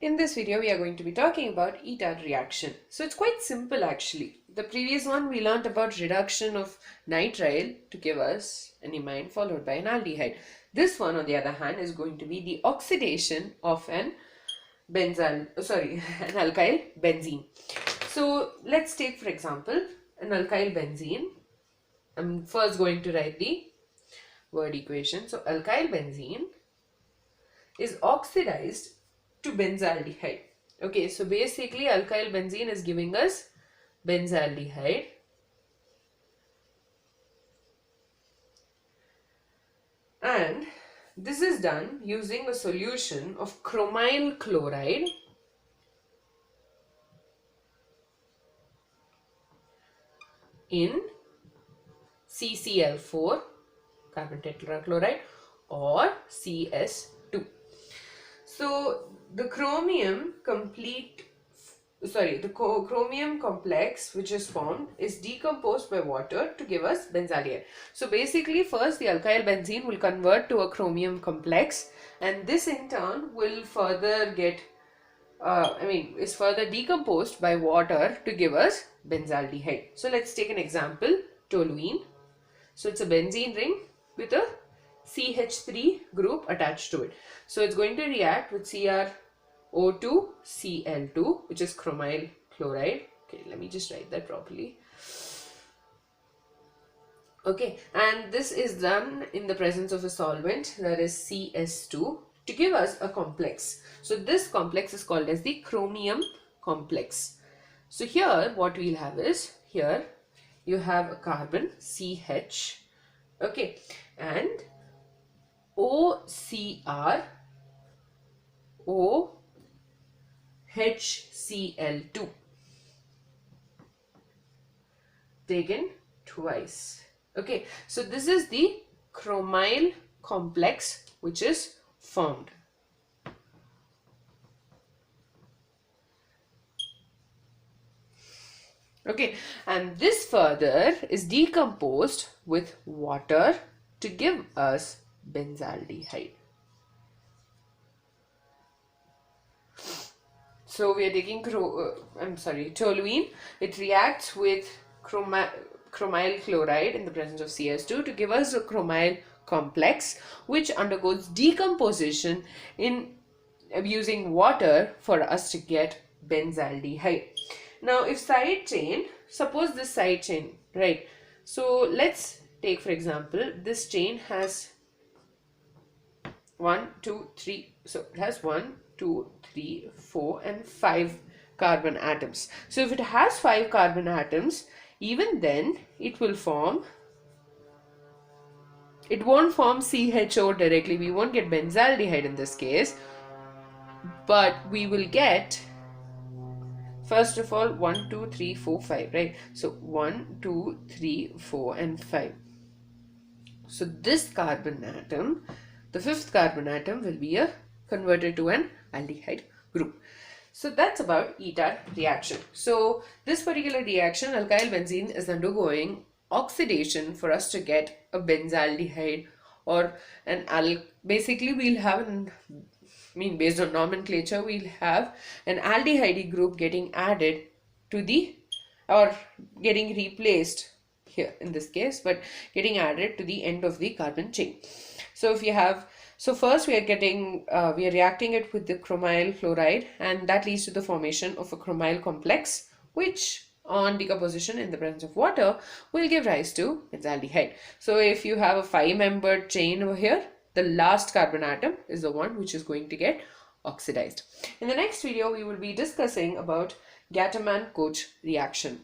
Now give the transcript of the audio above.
In this video, we are going to be talking about Etard reaction. So it's quite simple actually. The previous one we learnt about reduction of nitrile to give us an imine followed by an aldehyde. This one on the other hand is going to be the oxidation of an an alkyl benzene. So let's take for example an alkyl benzene. I'm first going to write the word equation. So alkyl benzene is oxidized to benzaldehyde. Okay, so basically alkyl benzene is giving us benzaldehyde, and this is done using a solution of chromyl chloride in CCl4 carbon tetrachloride or CS2. So the chromium complex which is formed is decomposed by water to give us benzaldehyde. So basically first the alkyl benzene will convert to a chromium complex, and this in turn will further get is further decomposed by water to give us benzaldehyde. So let's take an example, toluene. So it's a benzene ring with a CH3 group attached to it. So it's going to react with CrO2 Cl2, which is chromyl chloride. Okay, let me just write that properly. Okay, and this is done in the presence of a solvent, that is CS2, to give us a complex. So this complex is called as the chromium complex. So here what we'll have is, here you have a carbon CH, okay, and OCr OHCl2 taken twice. Okay, so this is the chromyl complex which is formed. Okay, and this further is decomposed with water to give us benzaldehyde. So we are taking toluene. It reacts with chromyl chloride in the presence of CS2 to give us a chromyl complex which undergoes decomposition in using water for us to get benzaldehyde. Now if side chain, suppose this side chain, right? So let's take for example, this chain has 1, 2, 3, so it has 1, 2, 3, 4 and 5 carbon atoms. So if it has 5 carbon atoms, even then it won't form CHO directly. We won't get benzaldehyde in this case, but we will get, first of all, 1, 2, 3, 4, 5, right? So 1, 2, 3, 4 and 5. So this carbon atom, the 5th carbon atom, will be converted to an aldehyde group. So that's about Etard reaction. So this particular reaction, alkyl benzene is undergoing oxidation for us to get a benzaldehyde or basically we'll have based on nomenclature, we'll have an aldehyde group getting added to getting replaced here in this case, but getting added to the end of the carbon chain. So if you have, so first we are reacting it with the chromyl chloride, and that leads to the formation of a chromyl complex, which on decomposition in the presence of water will give rise to benzaldehyde. So if you have a 5-membered chain over here, the last carbon atom is the one which is going to get oxidized. In the next video, we will be discussing about Gattermann-Koch reaction.